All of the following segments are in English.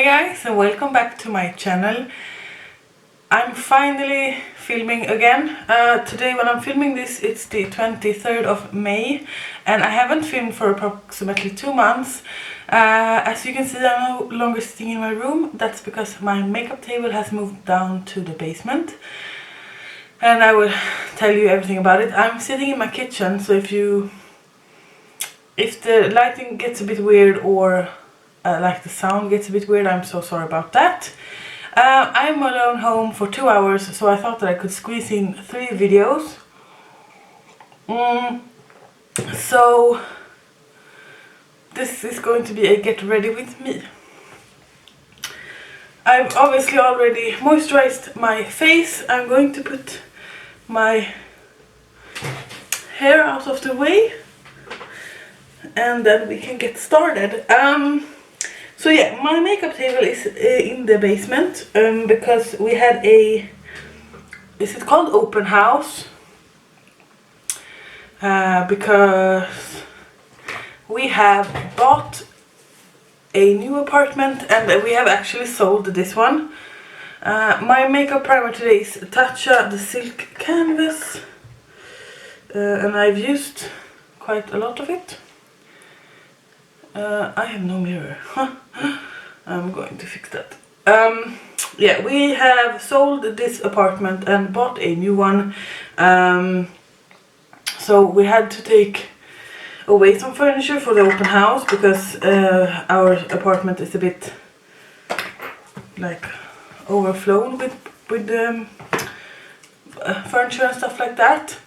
guys, and welcome back to my channel. I'm finally filming again. Today when I'm filming this, it's the 23rd of May and I haven't filmed for approximately 2 months. As you can see, I'm no longer sitting in my room. That's because my makeup table has moved down to the basement. And I will tell you everything about it. I'm sitting in my kitchen, so if the lighting gets a bit weird or like the sound gets a bit weird, I'm so sorry about that. I'm alone home for 2 hours, so I thought that I could squeeze in 3 videos. So this is going to be a get ready with me. I've obviously already moisturized my face. I'm going to put my hair out of the way and then we can get started. So yeah, my makeup table is in the basement because we had a, is it called open house? Because we have bought a new apartment and we have actually sold this one. My makeup primer today is Tatcha Silk canvas and I've used quite a lot of it. I have no mirror. I'm going to fix that. Yeah, we have sold this apartment and bought a new one. So we had to take away some furniture for the open house because our apartment is a bit like overflown with furniture and stuff like that.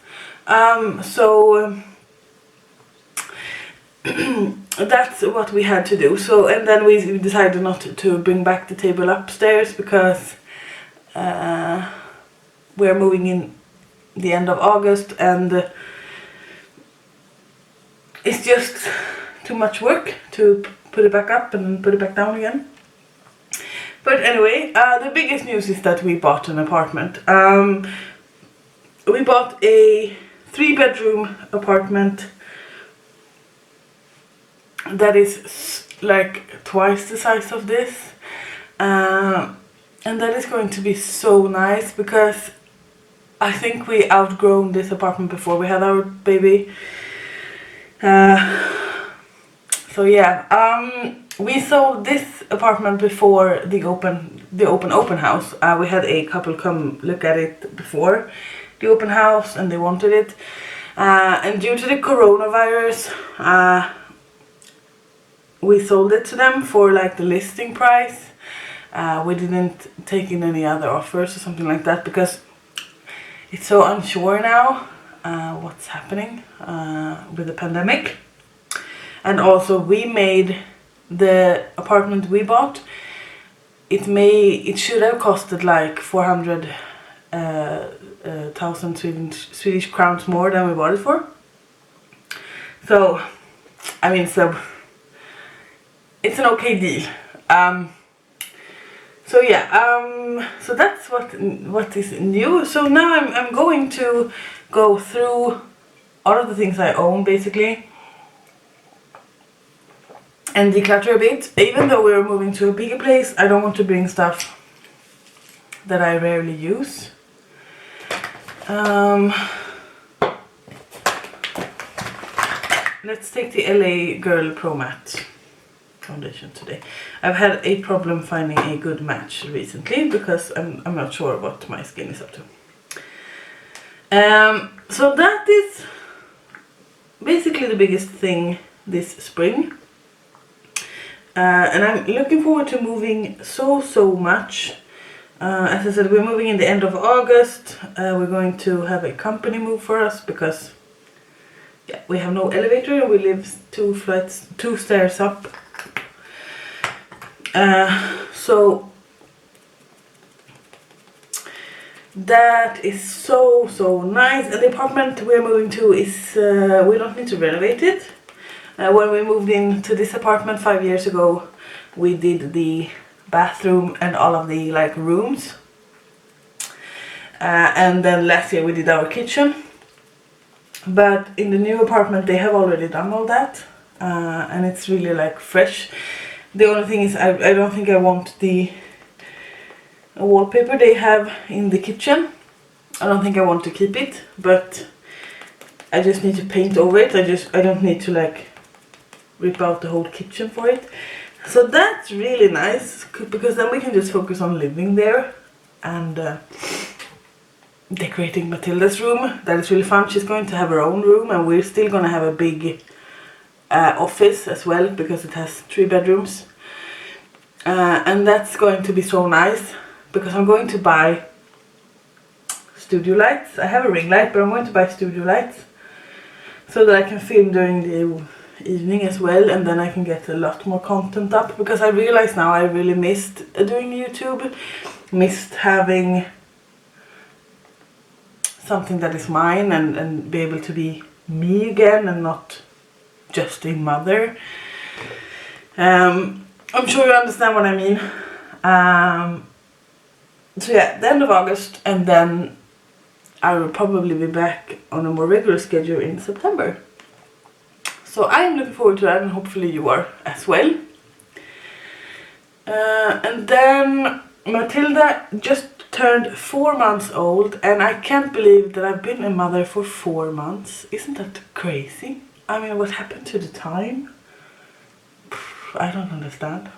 That's what we had to do. So, and then we decided not to bring back the table upstairs because we're moving in the end of August and it's just too much work to put it back up and put it back down again. But anyway, the biggest news is that we bought an apartment. We bought a 3-bedroom apartment that is like twice the size of this, and that is going to be so nice because I think we outgrown this apartment before we had our baby. So yeah, we sold this apartment before the open house. We had a couple come look at it before the open house and they wanted it, and due to the coronavirus we sold it to them for like the listing price. We didn't take in any other offers or something like that because it's so unsure now what's happening with the pandemic. And also we made the apartment we bought, it should have costed like 400,000 Swedish crowns more than we bought it for. So I mean, so it's an okay deal. So yeah, so that's what is new. So now I'm going to go through all of the things I own basically and declutter a bit. Even though we're moving to a bigger place, I don't want to bring stuff that I rarely use. Let's take the LA Girl Pro Matte foundation today. I've had a problem finding a good match recently because I'm not sure what my skin is up to. So that is basically the biggest thing this spring. And I'm looking forward to moving so much. As I said, we're moving in the end of August. We're going to have a company move for us because yeah, we have no elevator and we live 2 stairs up. So that is so nice. And the apartment we're moving to is we don't need to renovate it. When we moved into this apartment 5 years ago, we did the bathroom and all of the like rooms, and then last year we did our kitchen. But in the new apartment they have already done all that, and it's really like fresh. The only thing is I don't think I want the wallpaper they have in the kitchen. I don't think I want to keep it, but I just need to paint over it. I don't need to like rip out the whole kitchen for it. So that's really nice, because then we can just focus on living there and decorating Matilda's room. That is really fun. She's going to have her own room, and we're still going to have a big office as well, because it has 3 bedrooms. And that's going to be so nice, because I'm going to buy studio lights. I have a ring light, but I'm going to buy studio lights so that I can film during the evening as well, and then I can get a lot more content up, because I realize now I really missed doing YouTube, missed having something that is mine and be able to be me again and not just a mother. I'm sure you understand what I mean. So yeah, the end of August, and then I will probably be back on a more regular schedule in September. So I am looking forward to that, and hopefully you are as well. And then Matilda just turned 4 months old, and I can't believe that I've been a mother for 4 months. Isn't that crazy? I mean, what happened to the time? I don't understand.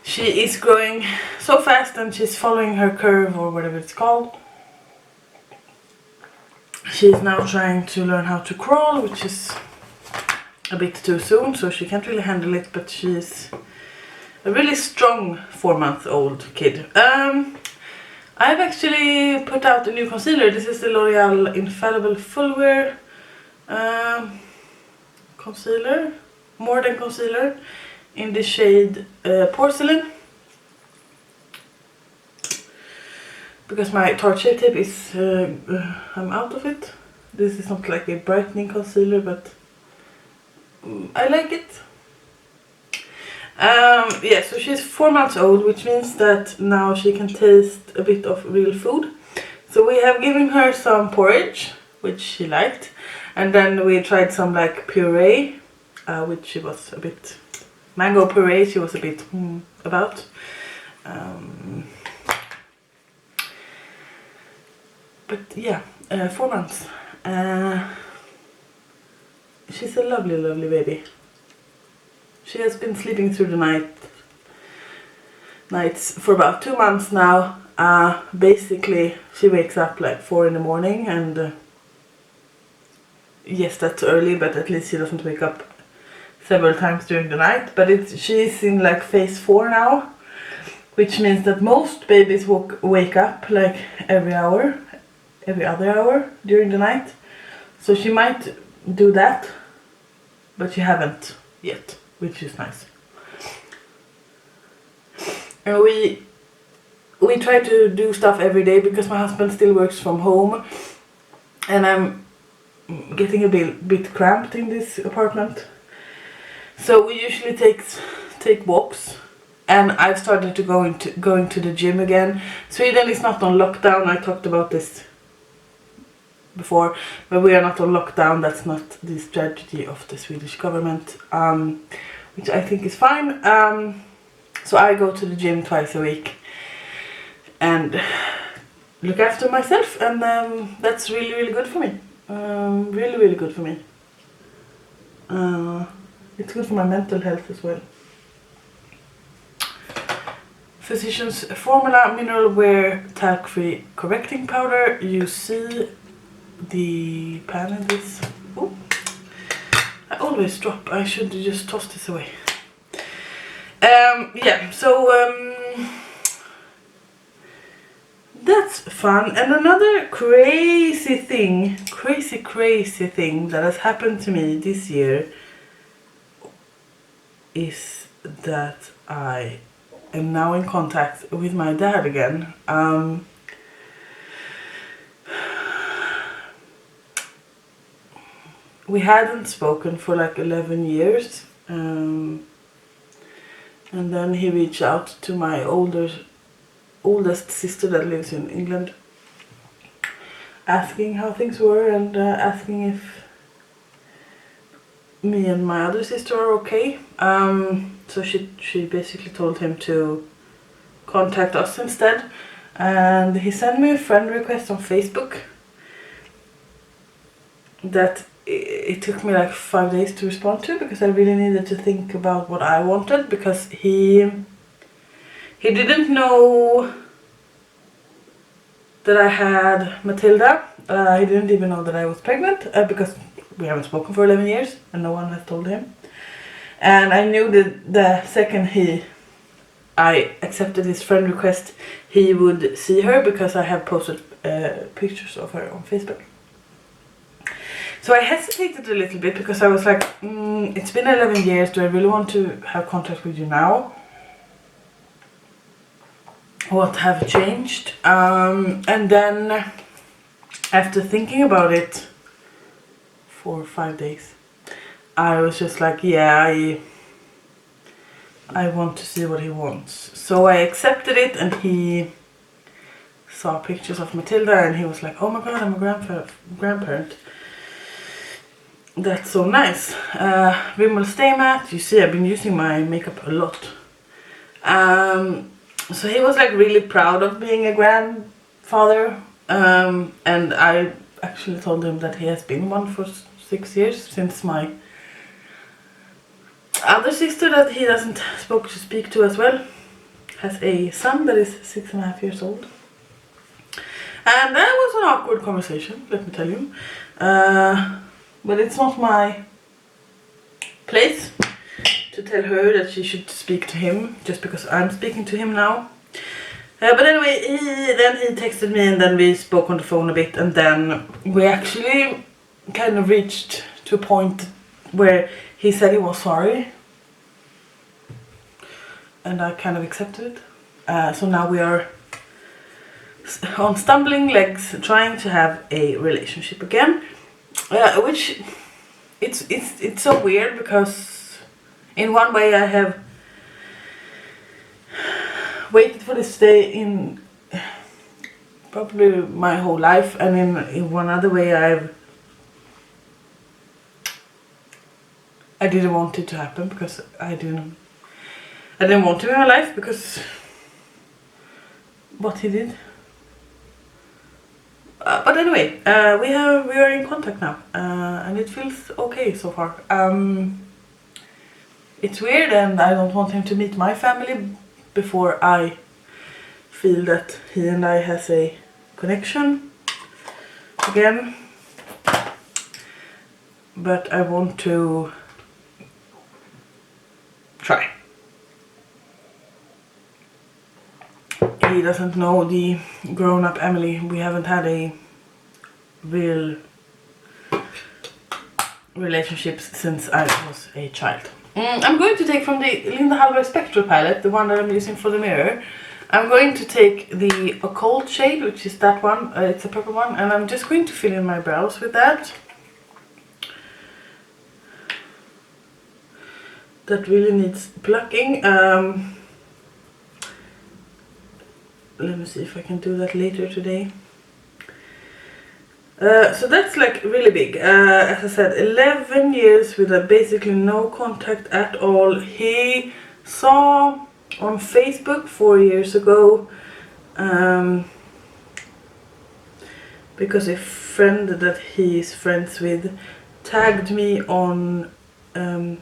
She is growing so fast, and she's following her curve, or whatever it's called. She's now trying to learn how to crawl, which is a bit too soon, so she can't really handle it, but she's a really strong 4-month-old kid. I've actually put out a new concealer. This is the L'Oreal Infallible Full Wear concealer, more than concealer, in the shade Porcelain. Because my Tarte Shape Tape is, I'm out of it. This is not like a brightening concealer, but I like it. Yeah, so she's 4 months old, which means that now she can taste a bit of real food. So we have given her some porridge, which she liked, and then we tried some like puree, which she was a bit, mango puree, she was a bit about. But yeah, 4 months. She's a lovely, lovely baby. She has been sleeping through the nights for about 2 months now. Basically, she wakes up like 4 in the morning, and yes, that's early, but at least she doesn't wake up several times during the night. But she's in like phase 4 now, which means that most babies wake up like every other hour during the night. So she might do that, but she haven't yet, which is nice. And we try to do stuff every day, because my husband still works from home, and I'm getting a bit cramped in this apartment. So we usually take walks, and I've started to going to the gym again. Sweden is not on lockdown. I talked about this before, but we are not on lockdown. That's not the strategy of the Swedish government, which I think is fine. So I go to the gym twice a week and look after myself, and that's really, really good for me. Really, really good for me. It's good for my mental health as well. Physicians Formula Mineral Wear Talc Free Correcting Powder. You see the pan in this. Oh, I always drop. I should just toss this away. Yeah, so that's fun. And another crazy thing that has happened to me this year is that I am now in contact with my dad again. We hadn't spoken for like 11 years, and then he reached out to my oldest sister that lives in England, asking how things were, and asking me and my other sister are okay. So she basically told him to contact us instead, and he sent me a friend request on Facebook that it took me like 5 days to respond to, because I really needed to think about what I wanted, because he didn't know that I had Matilda. He didn't even know that I was pregnant, because we haven't spoken for 11 years and no one has told him. And I knew that the second I accepted his friend request, he would see her, because I have posted pictures of her on Facebook. So I hesitated a little bit, because I was like, it's been 11 years, do I really want to have contact with you now? What have changed? And then after thinking about it for 5 days, I was just like, yeah, I want to see what he wants. So I accepted it, and he saw pictures of Matilda and he was like, oh my god, I'm a grandparent. That's so nice. Rimmel Stay Matte, you see I've been using my makeup a lot. So he was like really proud of being a grandfather, and I actually told him that he has been one for 6 years, since my other sister that he doesn't speak to as well has a son that is 6.5 years old. And that was an awkward conversation, let me tell you. But it's not my place to tell her that she should speak to him just because I'm speaking to him now. But anyway, he texted me, and then we spoke on the phone a bit, and then we actually kind of reached to a point where he said he was sorry, and I kind of accepted it. So now we are on stumbling legs trying to have a relationship again, which it's so weird, because in one way I have waited for this day in probably my whole life, and in one other way I didn't want it to happen, because I didn't want him in my life because what he did. But anyway, we are in contact now, and it feels okay so far. It's weird, and I don't want him to meet my family before I feel that he and I has a connection again. But I want to try. He doesn't know the grown-up Emily. We haven't had a real relationships since I was a child. I'm going to take from the Hallberg Spectral palette, the one that I'm using for the mirror. I'm going to take the Occult shade, which is that one. It's a purple one, and I'm just going to fill in my brows with that. That really needs plucking. Let me see if I can do that later today. So that's like really big. As I said, 11 years with basically no contact at all. He saw on Facebook 4 years ago, because a friend that he is friends with tagged me on a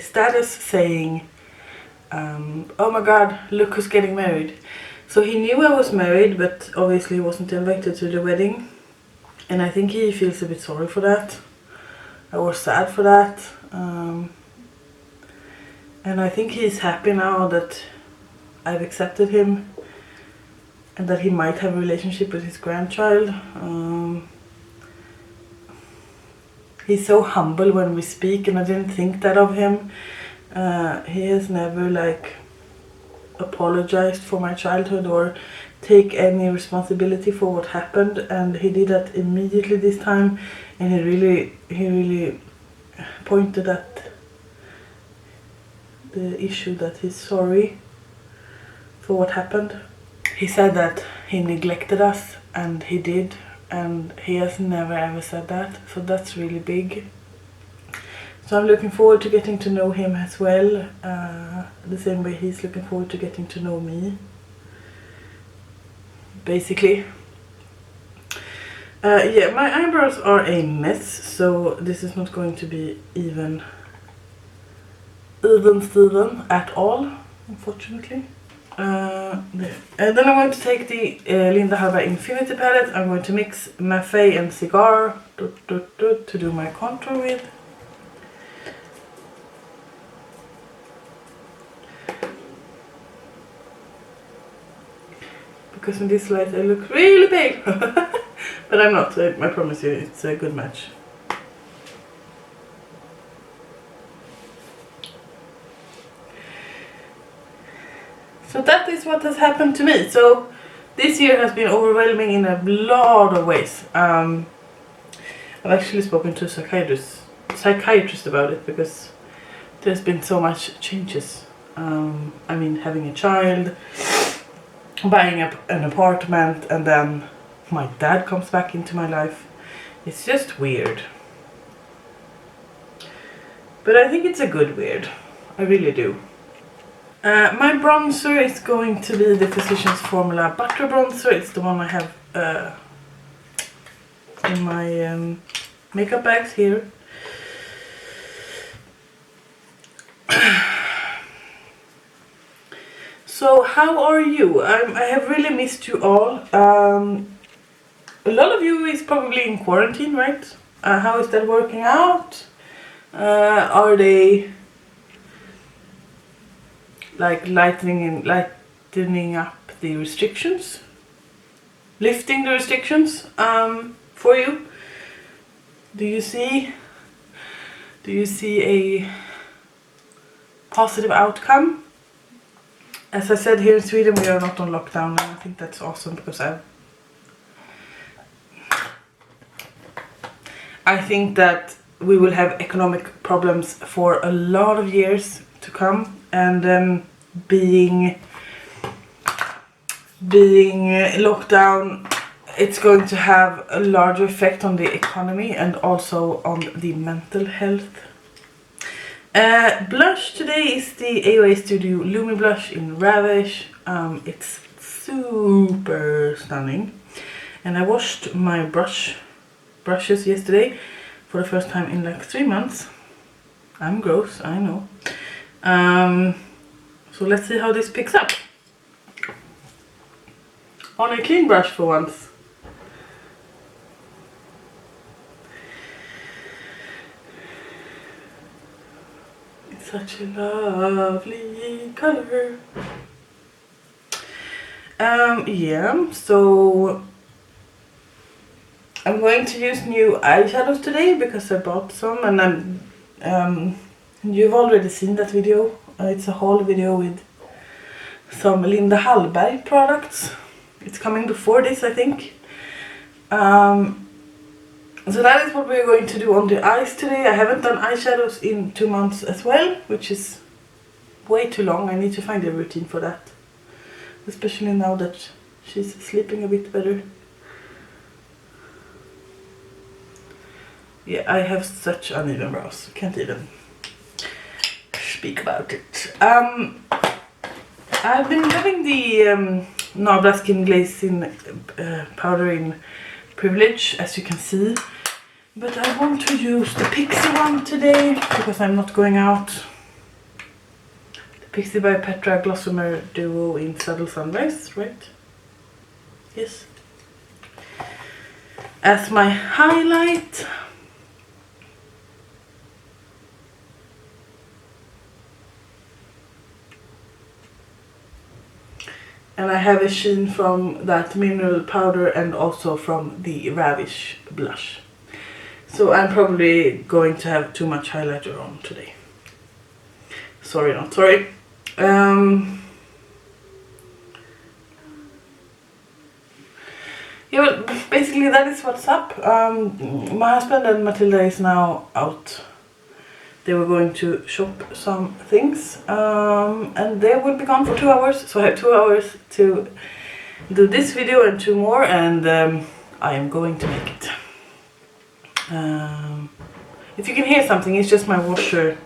status saying, oh my god, look who's getting married. So he knew I was married, but obviously wasn't invited to the wedding. And I think he feels a bit sorry for that, or sad for that. And I think he's happy now that I've accepted him, and that he might have a relationship with his grandchild. He's so humble when we speak, and I didn't think that of him. He has never like apologized for my childhood or take any responsibility for what happened, and he did that immediately this time, and he really pointed at the issue that he's sorry for what happened. He said that he neglected us, and he did, and he has never ever said that, so that's really big. So I'm looking forward to getting to know him as well, the same way he's looking forward to getting to know me, basically. Yeah, my eyebrows are a mess, so this is not going to be even Steven at all, unfortunately. There. And then I'm going to take the Hallberg Infinity palette. I'm going to mix Mafei and Cigar to do my contour with. Because in this light I look really pale. But I'm not, I promise you, it's a good match. So that is what has happened to me. So this year has been overwhelming in a lot of ways. I've actually spoken to a psychiatrist about it, because there's been so much changes. I mean, having a child, buying an apartment, and then my dad comes back into my life. It's just weird. But I think it's a good weird. I really do. My bronzer is going to be the Physicians Formula Butter Bronzer. It's the one I have in my makeup bags here. So how are you? I have really missed you all. A lot of you is probably in quarantine, right? How is that working out? Are they like lightening up the restrictions? Lifting the restrictions for you? Do you see a positive outcome? As I said, here in Sweden we are not on lockdown, and I think that's awesome, because I think that we will have economic problems for a lot of years to come, and being locked down, it's going to have a larger effect on the economy and also on the mental health. Blush today is the AOA Studio Lumi blush in Ravish. It's super stunning, and I washed my brushes yesterday for the first time in like 3 months. I'm gross, I know. So let's see how this picks up on a clean brush for once. It's such a lovely color. Yeah, so I'm going to use new eyeshadows today because I bought some, and you've already seen that video. It's a haul video with some Hallberg products. It's coming before this, I think. So that is what we're going to do on the eyes today. I haven't done eyeshadows in 2 months as well, which is way too long. I need to find a routine for that, especially now that she's sleeping a bit better. Yeah, I have such uneven brows. Can't even speak about it. I've been loving the Nabla Skin Glazing powder in Privilege, as you can see. But I want to use the Pixi one today, because I'm not going out. The Pixi by Petra Gossumer Duo in Subtle Sunrise, right? Yes. As my highlight. And I have a sheen from that mineral powder and also from the Ravish blush. So I'm probably going to have too much highlighter on today. Sorry, not sorry. Yeah, well, basically that is what's up. My husband and Matilda is now out. They were going to shop some things, and they will be gone for 2 hours, so I have 2 hours to do this video and 2 more, and I am going to make it. If you can hear something, it's just my washer.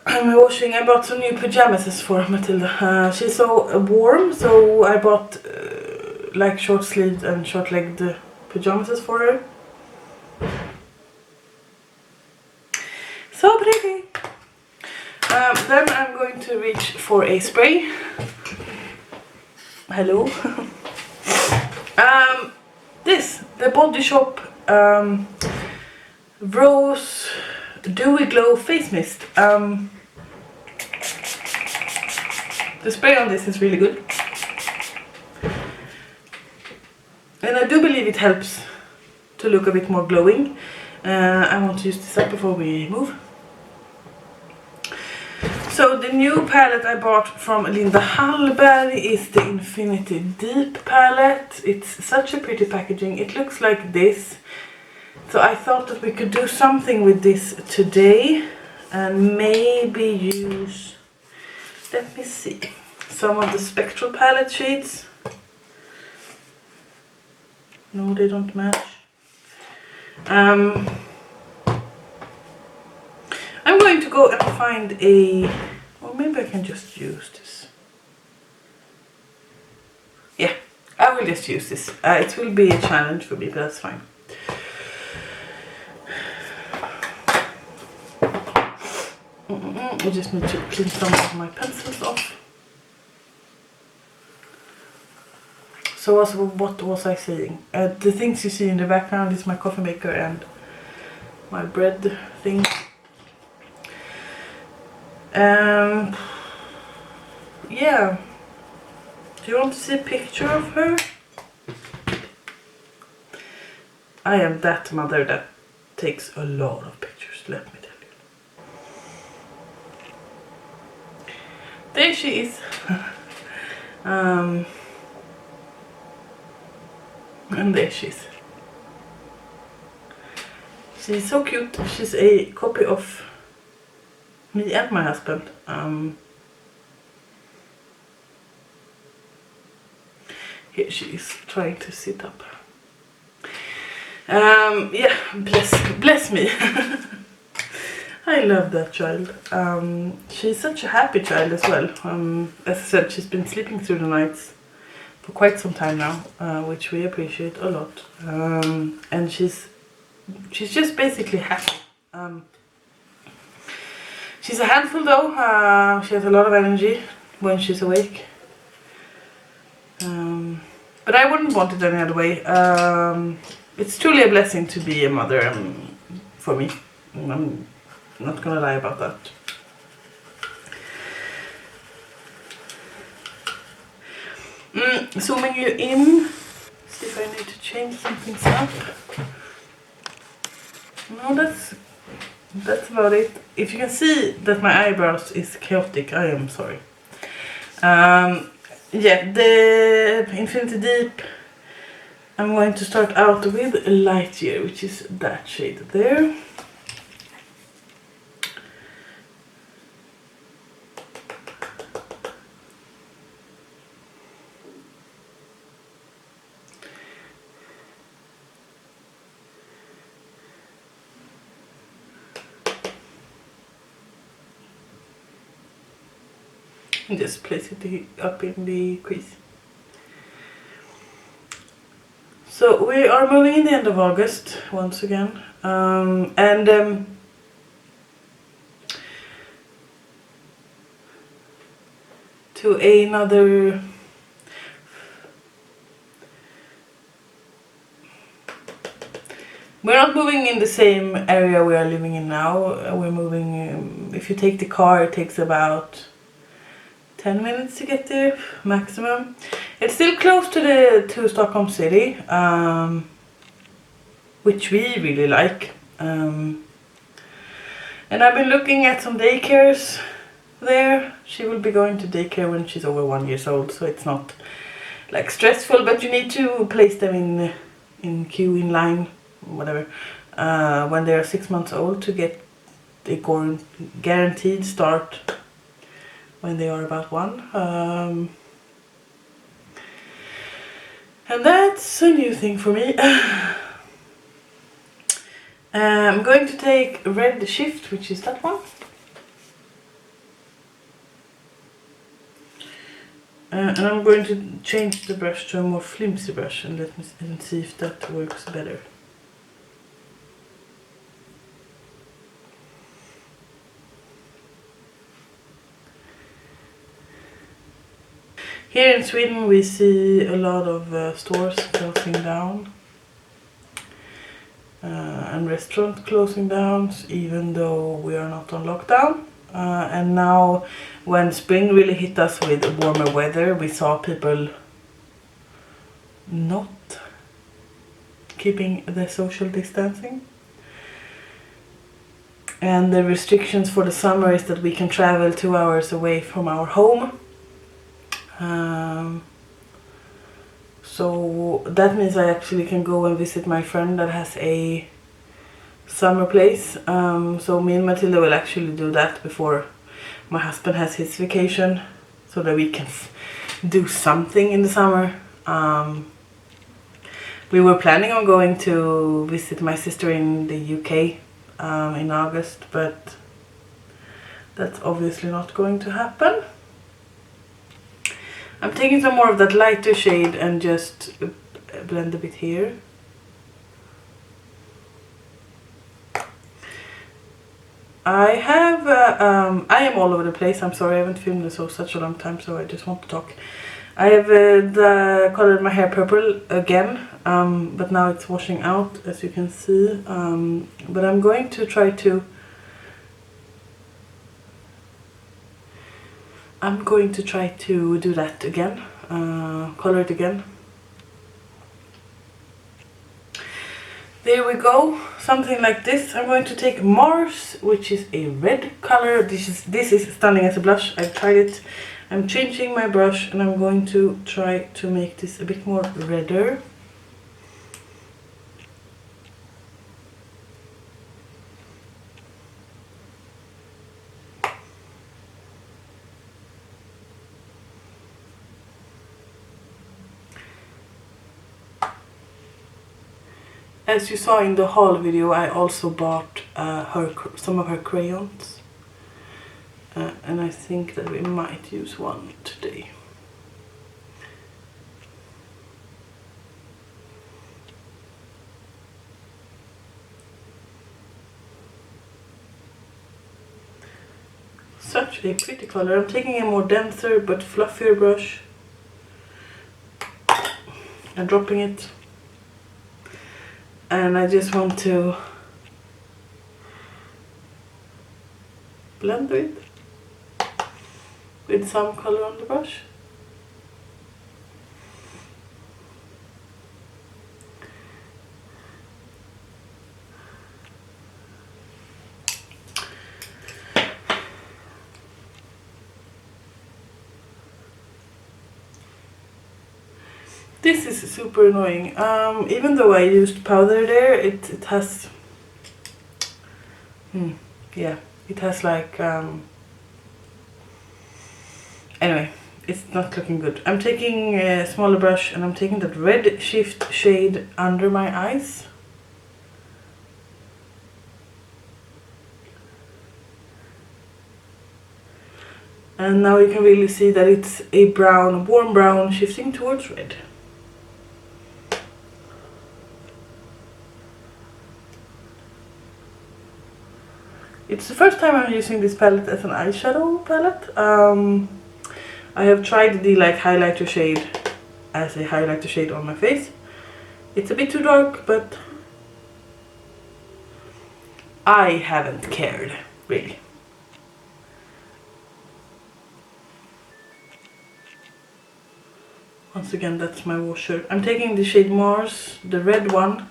I'm washing. I bought some new pajamas for Matilda. She's so warm, so I bought like short sleeved and short legged pajamas for her. So pretty. Then I'm going to reach for a spray. Hello. The Body Shop Rose Dewy Glow Face Mist. The spray on this is really good. And I do believe it helps to look a bit more glowing. I want to use this up before we move. So the new palette I bought from Linda Hallberg is the Infinity Deep palette. It's such a pretty packaging. It looks like this. So I thought that we could do something with this today and maybe use, let me see, some of the Spectral palette shades. No, they don't match. I'm going to go and find or maybe I can just use this. Yeah, I will just use this. It will be a challenge for me, but that's fine. I just need to clean some of my pencils off. So what was I saying? The things you see in the background is my coffee maker and my bread thing. Yeah. Do you want to see a picture of her? I am that mother that takes a lot of pictures, let me tell you. There she is. And there she is. She's so cute. She's a copy of me and my husband. Here she is trying to sit up. Yeah, bless me. I love that child. She's such a happy child as well. As I said, she's been sleeping through the nights for quite some time now, which we appreciate a lot. And she's just basically happy. She's a handful though. She has a lot of energy when she's awake. But I wouldn't want it any other way. It's truly a blessing to be a mother for me. I'm not gonna lie about that. Zooming you in. See if I need to change some things up. No, that's about it. If you can see that my eyebrows is chaotic, I am sorry. Yeah, the Infinity Deep, I'm going to start out with Light Year, which is that shade there. And just place it up in the crease. So we are moving in the end of August once again, and to another we're not moving in the same area we are living in now. We're moving, if you take the car, it takes about 10 minutes to get there, maximum. It's still close to Stockholm City, which we really like. And I've been looking at some daycares there. She will be going to daycare when she's over 1 year old, so it's not like stressful, but you need to place them in queue, in line, whatever, when they are 6 months old to get a guaranteed start when they are about 1. And that's a new thing for me. I'm going to take Red Shift, which is that one. And I'm going to change the brush to a more flimsy brush and let me see if that works better. Here in Sweden we see a lot of stores closing down and restaurants closing down, even though we are not on lockdown. And now when spring really hit us with warmer weather, we saw people not keeping the social distancing. And the restrictions for the summer is that we can travel 2 hours away from our home. So that means I actually can go and visit my friend that has a summer place. So me and Matilda will actually do that before my husband has his vacation, so that we can do something in the summer. We were planning on going to visit my sister in the UK in August, but that's obviously not going to happen. I'm taking some more of that lighter shade and just blend a bit here. I am all over the place. I'm sorry, I haven't filmed this for such a long time, so I just want to talk. I have colored my hair purple again, but now it's washing out, as you can see. But I'm going to try to do that again, color it again. There we go, something like this. I'm going to take Mars, which is a red color. This is stunning as a blush. I've tried it. I'm changing my brush and I'm going to try to make this a bit more redder. As you saw in the haul video, I also bought some of her crayons. And I think that we might use one today. Such a pretty color. I'm taking a more denser but fluffier brush and dropping it. And I just want to blend it with some color on the brush. This is super annoying. Even though I used powder there, it has yeah, it has like anyway, it's not looking good. I'm taking a smaller brush and I'm taking that Red Shift shade under my eyes. And now you can really see that it's a brown, warm brown, shifting towards red. It's the first time I'm using this palette as an eyeshadow palette. I have tried the highlighter shade as a highlighter shade on my face. It's a bit too dark, but I haven't cared, really. Once again, that's my washer. I'm taking the shade Mars, the red one,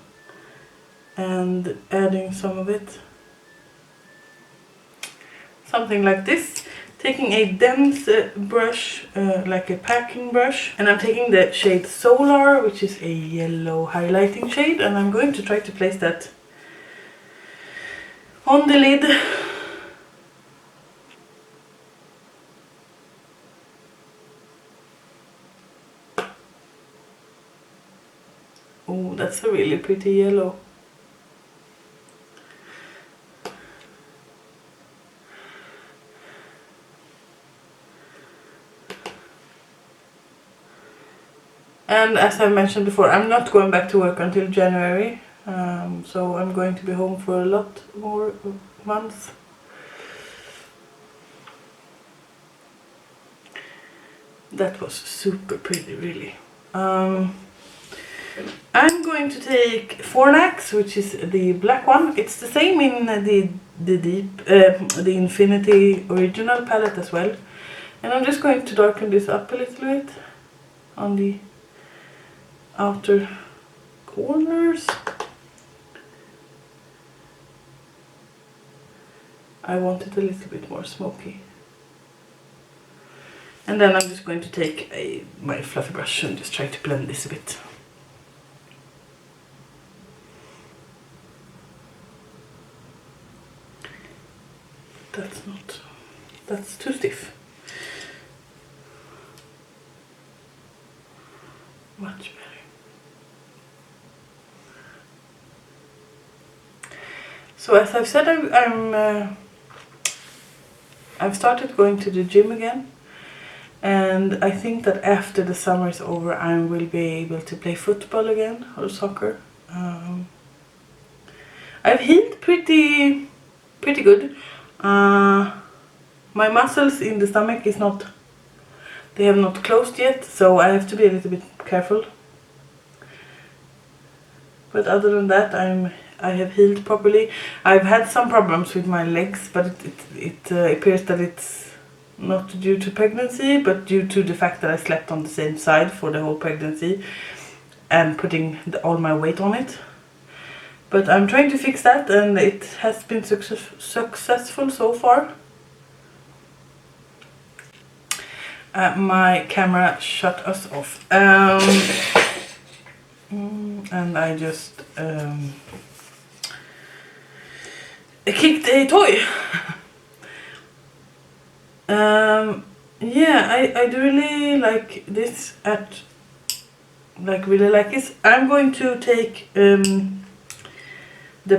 and adding some of it. Something like this. Taking a dense brush, like a packing brush, and I'm taking the shade Solar, which is a yellow highlighting shade, and I'm going to try to place that on the lid. Oh, that's a really pretty yellow. And as I mentioned before, I'm not going back to work until January, so I'm going to be home for a lot more months. That was super pretty, really. I'm going to take Fornax, which is the black one. It's the same in the Infinity original palette as well. And I'm just going to darken this up a little bit on the outer corners. I want it a little bit more smoky. And then I'm just going to take my fluffy brush and just try to blend this a bit. That's too stiff. Much better. So as I've said, I've started going to the gym again. And I think that after the summer is over, I will be able to play football again, or soccer. I've healed pretty good. My muscles in the stomach they have not closed yet, so I have to be a little bit careful. But other than that, I have healed properly. I've had some problems with my legs, but it appears that it's not due to pregnancy, but due to the fact that I slept on the same side for the whole pregnancy and putting all my weight on it. But I'm trying to fix that, and it has been successful so far. My camera shut us off. And I just kicked a toy. Yeah, I do really like this really like this. I'm going to take the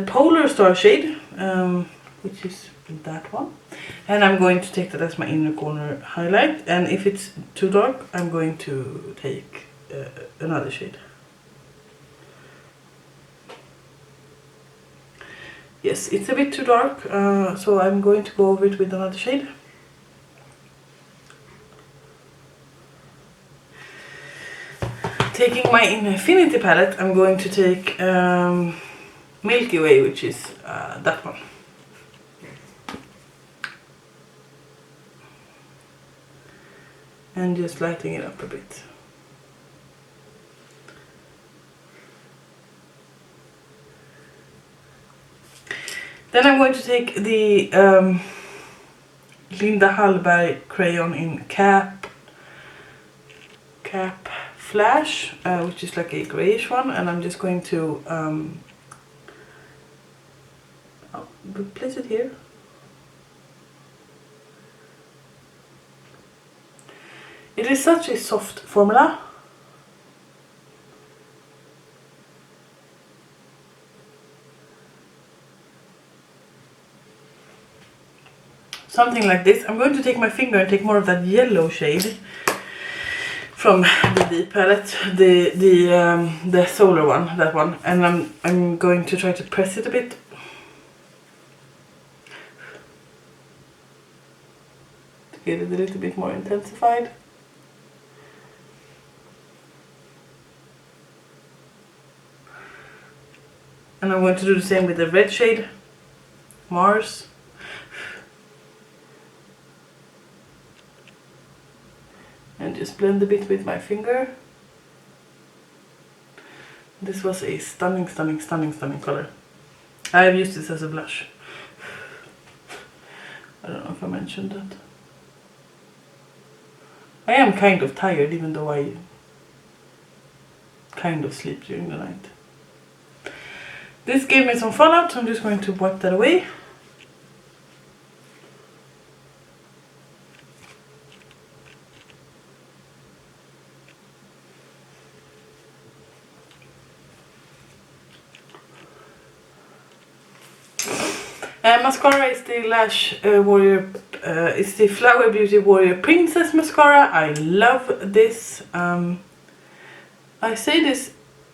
Polar Star shade, which is that one, and I'm going to take that as my inner corner highlight, and if it's too dark, I'm going to take another shade. Yes, it's a bit too dark, so I'm going to go over it with another shade. Taking my Infinity palette, I'm going to take Milky Way, which is that one. And just lighting it up a bit. Then I'm going to take the Linda Hallberg Crayon in Caph Flash, which is like a grayish one, and I'm just going to place it here. It is such a soft formula. Something like this. I'm going to take my finger and take more of that yellow shade from the deep palette, the solar one, that one, and I'm going to try to press it a bit. To get it a little bit more intensified. And I'm going to do the same with the red shade, Mars. And just blend a bit with my finger. This was a stunning color. I have used this as a blush. I don't know if I mentioned that. I am kind of tired, even though I kind of sleep during the night. This gave me some fallout, so I'm just going to wipe that away. Mascara is the Lash Warrior, it's the Flower Beauty Warrior Princess Mascara. I love this. I say this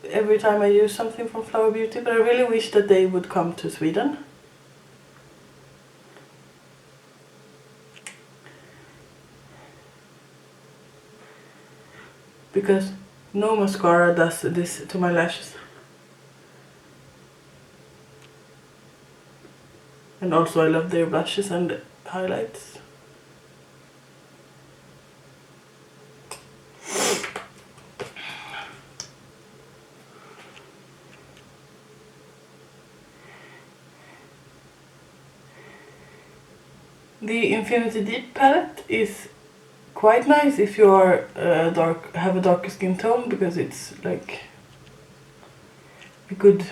every time I use something from Flower Beauty, but I really wish that they would come to Sweden. Because no mascara does this to my lashes. And also I love their blushes and highlights. The Infinity Deep palette is quite nice if you are have a darker skin tone, because it's like a good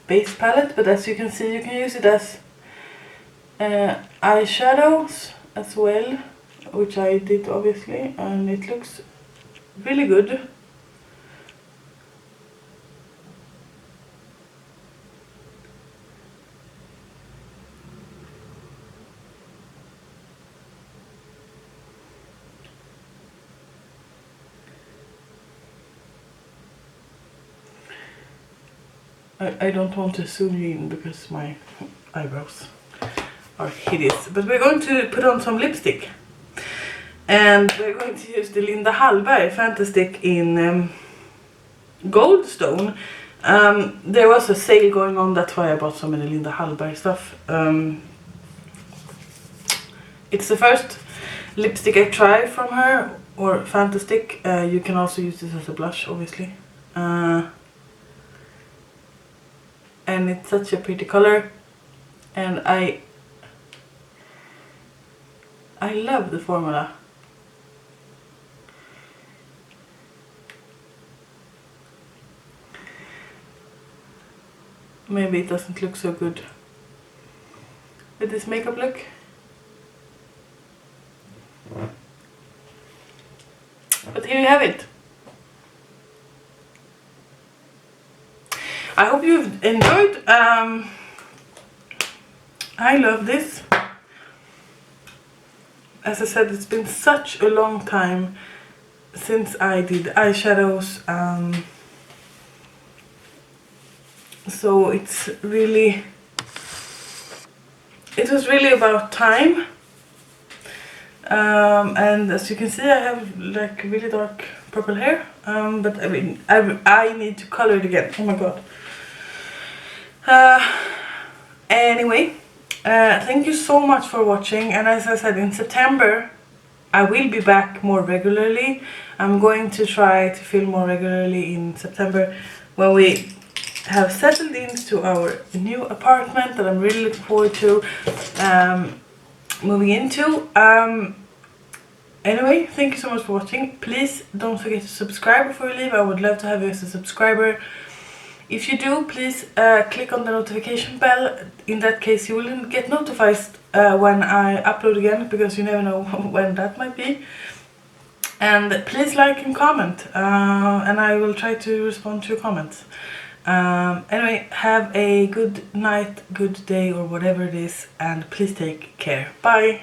base palette. But as you can see, you can use it as eyeshadows as well, which I did obviously, and it looks really good. I don't want to zoom you in because my eyebrows are hideous. But we're going to put on some lipstick. And we're going to use the Linda Hallberg Fantastick in Goldstone. There was a sale going on, that's why I bought so many Linda Hallberg stuff. It's the first lipstick I try from her, or Fantastick. You can also use this as a blush, obviously. And it's such a pretty color, and I love the formula. Maybe it doesn't look so good with this makeup look. But here you have it. I hope you've enjoyed. I love this. As I said, it's been such a long time since I did eyeshadows. So it was really about time. And as you can see, I have like really dark purple hair. But I mean, I need to color it again. Oh my god. Anyway, thank you so much for watching, and as I said, in September I will be back more regularly. I'm going to try to film more regularly in September when we have settled into our new apartment that I'm really looking forward to moving into. Anyway, thank you so much for watching. Please don't forget to subscribe before you leave. I would love to have you as a subscriber. If you do, please click on the notification bell. In that case, you will get notified when I upload again, because you never know when that might be. And please like and comment, and I will try to respond to your comments. Anyway, have a good night, good day, or whatever it is, and please take care. Bye!